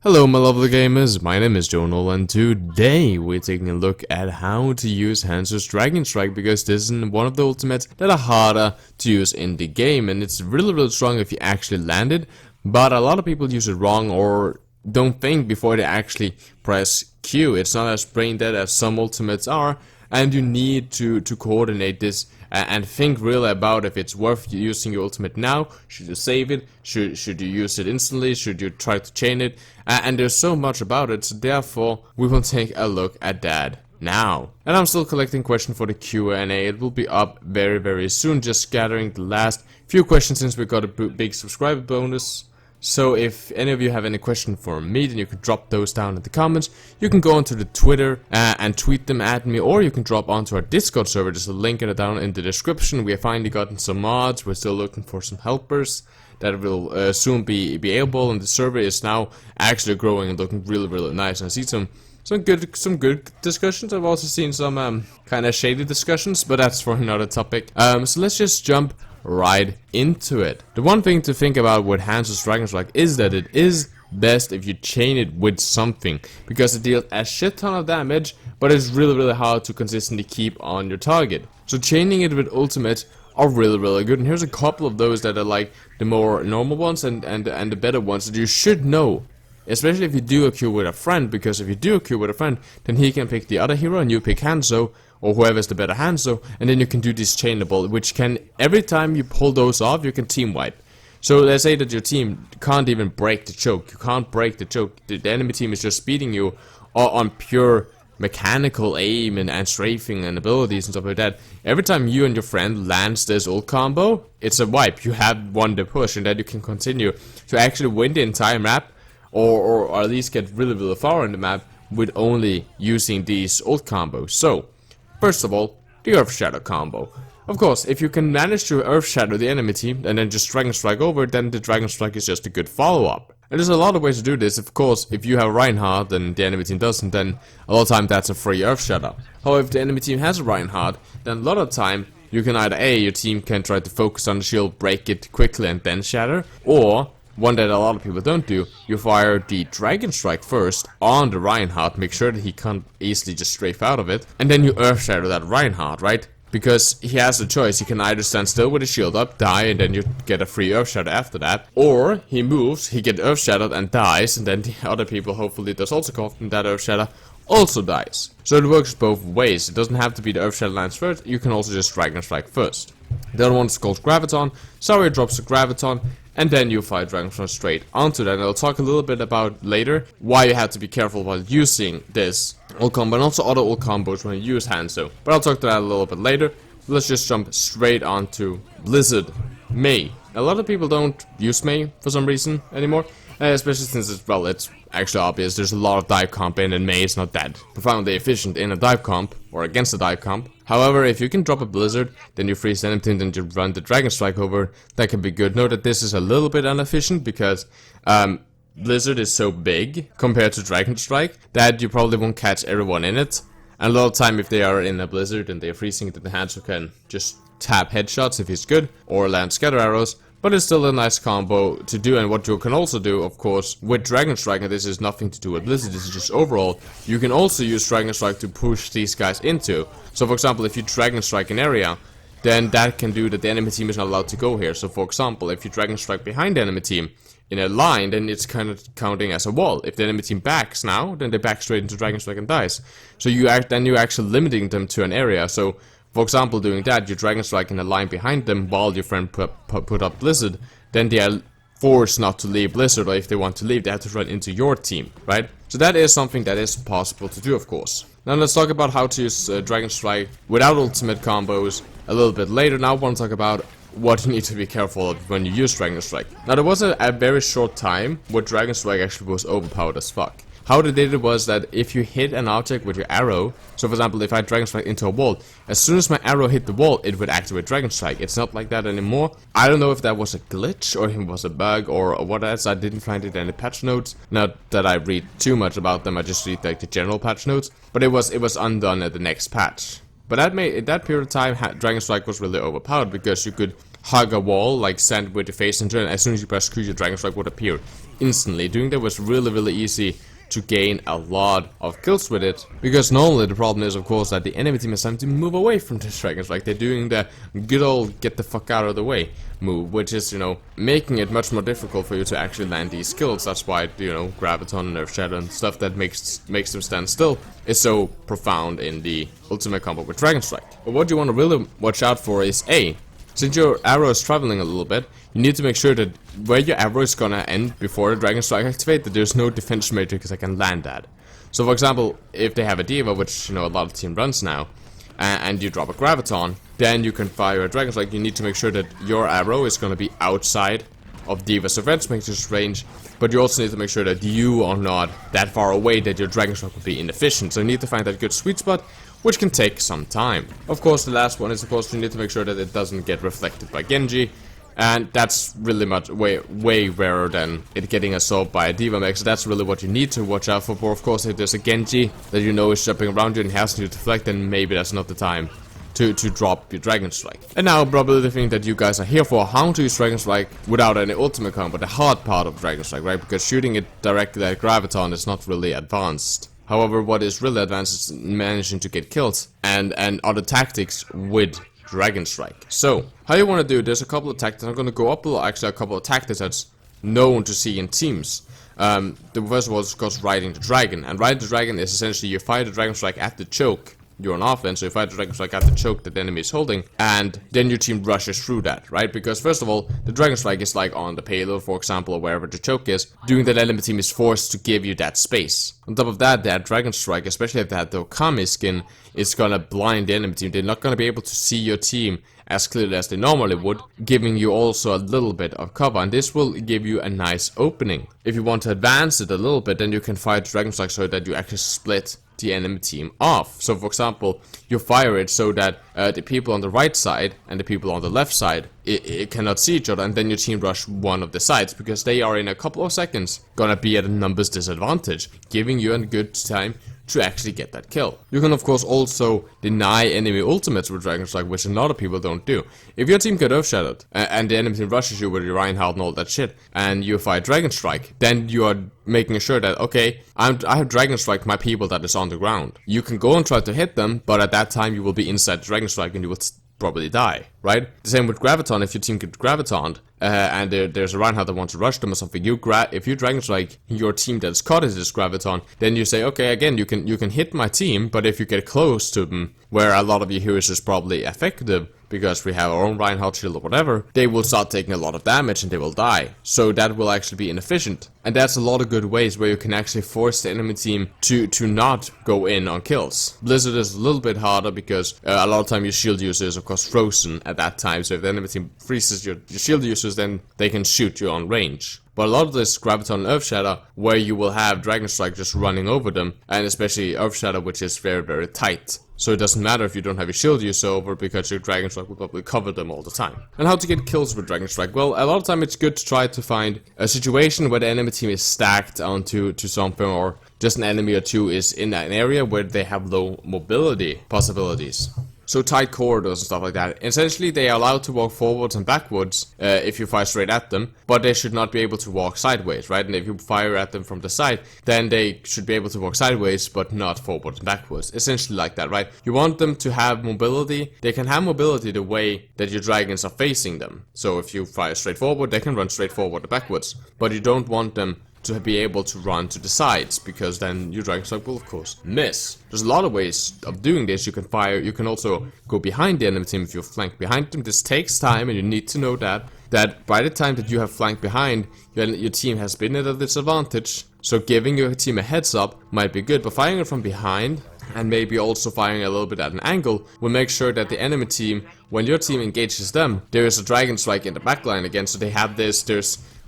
Hello my lovely gamers, my name is Jonal and today we're taking a look at how to use Hanzo's dragonstrike because this is one of the ultimates that are harder to use in the game and it's really strong if you actually land it, but a lot of people use it wrong or don't think before they actually press Q. It's not as brain dead as some ultimates are and you need to coordinate this and think really about if it's worth using your ultimate now. Should you save it? Should you use it instantly? Should you try to chain it? And there's so much about it, so therefore we will take a look at that now. And I'm still collecting questions for the Q&A. It will be up very soon, just gathering the last few questions since we got a big subscriber bonus. So if any of you have any question for me, then you can drop those down in the comments. You can go onto the Twitter and tweet them at me, or you can drop onto our Discord server. There's a link in it down in the description. We have finally gotten some mods. We're still looking for some helpers that will soon be able, and the server is now actually growing and looking really nice. And I see some good discussions. I've also seen some kind of shady discussions, but that's for another topic. So let's just jump right into it. The one thing to think about with Hanzo's dragonstrike is that it is best if you chain it with something, because it deals a shit ton of damage, but it's really hard to consistently keep on your target. So chaining it with ultimates are really good, and here's a couple of those that are like the more normal ones and the better ones that you should know, especially if you do a Q with a friend, because if you do a Q with a friend, then he can pick the other hero and you pick Hanzo, or whoever's the better Hanzo, and then you can do this chainable, which can, every time you pull those off, you can team wipe. So let's say that your team can't even break the choke. You can't break the choke. The enemy team is just beating you on pure mechanical aim and strafing and abilities and stuff like that. Every time you and your friend lands this ult combo, it's a wipe. You have won the push, and then you can continue to actually win the entire map, or at least get really far in the map with only using these ult combos. So first of all, the Earth Shadow combo. Of course, if you can manage to Earth Shadow the enemy team and then just Dragon Strike over, then the Dragon Strike is just a good follow-up. And there's a lot of ways to do this. Of course, if you have Reinhardt and the enemy team doesn't, then a lot of time that's a free Earth Shadow. However, if the enemy team has a Reinhardt, then a lot of time you can either your team can try to focus on the shield, break it quickly and then shatter, or one that a lot of people don't do, you fire the Dragon Strike first on the Reinhardt, make sure that he can't easily just strafe out of it, and then you Earth Shadow that Reinhardt, right? Because he has a choice. He can either stand still with his shield up, die, and then you get a free Earth Shadow after that, or he moves, he gets Earth Shadowed and dies, and then the other people, hopefully does also come from that Earth Shadow, also dies. So it works both ways. It doesn't have to be the Earth Shadow lands first, you can also just Dragon Strike first. The other one is called Graviton. Sorry, drops a Graviton, and then you fire Dragonstone straight onto that. And I'll talk a little bit about later why you have to be careful while using this ult combo and also other ult combos when you use Hanzo. But I'll talk to that a little bit later. Let's just jump straight onto Blizzard Mei. A lot of people don't use Mei for some reason anymore, especially since it's actually obvious. There's a lot of dive comp in, and Mei is not that profoundly efficient in a dive comp or against a dive comp. However, if you can drop a Blizzard, then you freeze anything, then you run the Dragon Strike over, that can be good. Note that this is a little bit inefficient because Blizzard is so big compared to Dragon Strike that you probably won't catch everyone in it. And a lot of time if they are in a Blizzard and they are freezing, then the Hanzo can just tap headshots if he's good, or land scatter arrows. But it's still a nice combo to do, and what you can also do, of course, with Dragon Strike, and this is nothing to do with Blizzard, this is just overall, you can also use Dragon Strike to push these guys into. So for example, if you Dragon Strike an area, then that can do that the enemy team is not allowed to go here. So for example, if you Dragon Strike behind the enemy team in a line, then it's kind of counting as a wall. If the enemy team backs now, then they back straight into Dragon Strike and dies. So you're actually limiting them to an area. So for example, doing that, you Dragon Strike in a line behind them while your friend put up Blizzard, then they are forced not to leave Blizzard, or if they want to leave, they have to run into your team, right? So that is something that is possible to do, of course. Now let's talk about how to use Dragon Strike without ultimate combos a little bit later. Now I want to talk about what you need to be careful of when you use Dragon Strike. Now there was a very short time where Dragon Strike actually was overpowered as fuck. How they did it was that if you hit an object with your arrow, so for example if I Dragon Strike into a wall, as soon as my arrow hit the wall it would activate Dragon Strike. It's not like that anymore. I don't know if that was a glitch or if it was a bug or what else. I didn't find it in the patch notes. Not that I read too much about them, I just read like the general patch notes. But it was undone at the next patch. But that period of time Dragon Strike was really overpowered because you could hug a wall, like stand with your face into it, and as soon as you press Q, your dragon strike would appear instantly. Doing that was really easy to gain a lot of kills with it, because normally the problem is, of course, that the enemy team is time to move away from this dragon strike. They're doing the good old get the fuck out of the way move, which is, you know, making it much more difficult for you to actually land these kills. That's why, you know, Graviton and Earth Shadow and stuff that makes them stand still is so profound in the ultimate combo with Dragon Strike. But what you want to really watch out for is since your arrow is traveling a little bit, you need to make sure that where your arrow is gonna end before the Dragon Strike activate, that there's no defense matrix that can land at. So for example, if they have a Diva, which, you know, a lot of team runs now, and you drop a Graviton, then you can fire a Dragon Strike. You need to make sure that your arrow is gonna be outside of Diva's defense matrix range, but you also need to make sure that you are not that far away that your Dragon Strike will be inefficient. So you need to find that good sweet spot, which can take some time. Of course, the last one is, of course, you need to make sure that it doesn't get reflected by Genji, and that's really much way rarer than it getting assaulted by a Diva mech. So that's really what you need to watch out for. But of course, if there's a Genji that you know is jumping around you and has to deflect, then maybe that's not the time to drop your Dragon Strike. And now, probably the thing that you guys are here for, how to use Dragon Strike without any ultimate combo, the hard part of Dragon Strike, right? Because shooting it directly at Graviton is not really advanced. However, what is really advanced is managing to get kills and other tactics with Dragon Strike. So, how you want to do, there's a couple of tactics. I'm going to go up actually a couple of tactics that's known to see in teams. The first of all is, of course, riding the dragon. And riding the dragon is essentially you fire the Dragon Strike at the choke. You're on offense, so you fire the Dragon Strike at the choke that the enemy is holding, and then your team rushes through that, right? Because first of all, the Dragon Strike is like on the payload, for example, or wherever the choke is, doing that enemy team is forced to give you that space. On top of that, that Dragon Strike, especially if they have the Okami skin, is gonna blind the enemy team. They're not gonna be able to see your team as clearly as they normally would, giving you also a little bit of cover, and this will give you a nice opening. If you want to advance it a little bit, then you can fire the Dragon Strike so that you actually split the enemy team off. So for example, you fire it so that the people on the right side and the people on the left side it cannot see each other, and then your team rush one of the sides, because they are in a couple of seconds gonna be at a numbers disadvantage, giving you a good time to actually get that kill. You can of course also deny enemy ultimates with Dragon Strike, which a lot of people don't do. If your team get Earthshadowed and the enemy team rushes you with your Reinhardt and all that shit, and you fight Dragon Strike, then you are making sure that, okay, I have Dragon Strike my people that is on the ground. You can go and try to hit them, but at that time you will be inside Dragon Strike and you will probably die, right? The same with Graviton. If your team gets Graviton and there's a Reinhardt that wants to rush them or something, if you Dragon Strike your team that's caught as this Graviton, then you say, okay, again, you can hit my team, but if you get close to them, where a lot of your heroes is probably effective, because we have our own Reinhardt shield or whatever, they will start taking a lot of damage and they will die. So that will actually be inefficient. And that's a lot of good ways where you can actually force the enemy team to not go in on kills. Blizzard is a little bit harder because a lot of time your shield user is of course frozen at that time. So if the enemy team freezes your shield users, then they can shoot you on range. But a lot of this Graviton and Earthshadow, where you will have Dragon Strike just running over them, and especially Earthshadow, which is very tight. So it doesn't matter if you don't have your shield user over, because your Dragon Strike will probably cover them all the time. And how to get kills with Dragon Strike? Well, a lot of time it's good to try to find a situation where the enemy team is stacked onto something, or just an enemy or two is in an area where they have low mobility possibilities. So tight corridors and stuff like that. Essentially, they are allowed to walk forwards and backwards if you fire straight at them, but they should not be able to walk sideways, right? And if you fire at them from the side, then they should be able to walk sideways, but not forwards and backwards. Essentially like that, right? You want them to have mobility. They can have mobility the way that your dragons are facing them. So if you fire straight forward, they can run straight forward or backwards. But you don't want them to be able to run to the sides, because then your Dragon Strike will of course miss. There's a lot of ways of doing this. You can fire, you can also go behind the enemy team if you flank behind them. This takes time, and you need to know that by the time that you have flanked behind, your team has been at a disadvantage. So giving your team a heads up might be good, but firing it from behind and maybe also firing a little bit at an angle will make sure that the enemy team, when your team engages them, there is a Dragon Strike in the backline again. So they have this,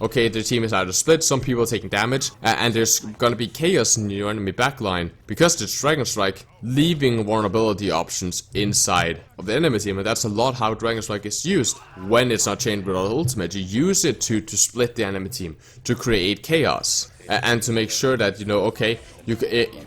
okay, their team is either split, some people are taking damage, and there's gonna be chaos in your enemy backline because it's Dragon Strike, leaving vulnerability options inside of the enemy team. And that's a lot how Dragon Strike is used when it's not chained with ultimate. You use it to split the enemy team, to create chaos, and to make sure that, okay,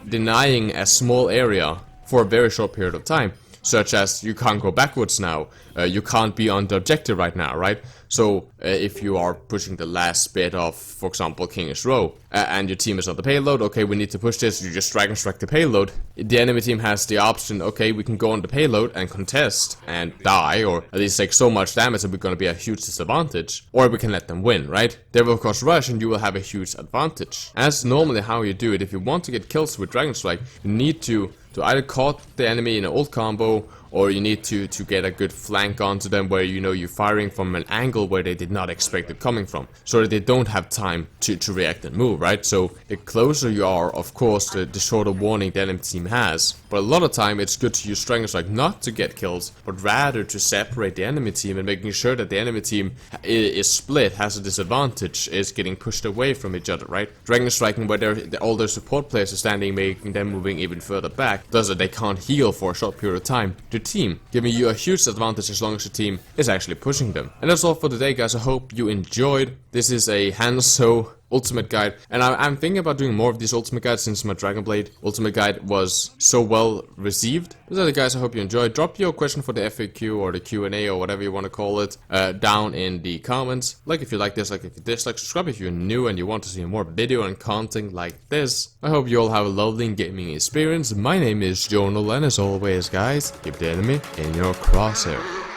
denying a small area for a very short period of time such as you can't go backwards now, you can't be on the objective right now, right? So if you are pushing the last bit of, for example, King's Row, and your team is on the payload, okay, we need to push this, you just dragon strike the payload. The enemy team has the option, okay, we can go on the payload and contest and die, or at least take so much damage that we're gonna be a huge disadvantage, or we can let them win, right? They will of course rush and you will have a huge advantage. That's normally how you do it. If you want to get kills with dragon strike, you need to either caught the enemy in an ult combo, or you need to get a good flank onto them where you know you're firing from an angle where they did not expect it coming from, so that they don't have time to react and move, right? So the closer you are, of course, the shorter warning the enemy team has. But a lot of time it's good to use Dragon Strike not to get kills, but rather to separate the enemy team and making sure that the enemy team is split, has a disadvantage, is getting pushed away from each other, right? Dragon Striking where all their support players are standing, making them moving even further back, does that they can't heal for a short period of time. The team, giving you a huge advantage as long as the team is actually pushing them. And that's all for today, guys. I hope you enjoyed. This is a Hanzo ultimate guide, and I'm thinking about doing more of these ultimate guides since my Dragon Blade ultimate guide was so well received. So guys, I hope you enjoyed. Drop your question for the FAQ or the Q&A or whatever you want to call it down in the comments. Like if you like this, like if you dislike, subscribe if you're new and you want to see more video and content like this. I hope you all have a lovely gaming experience. My name is Jonal, and as always, guys, keep the enemy in your crosshair.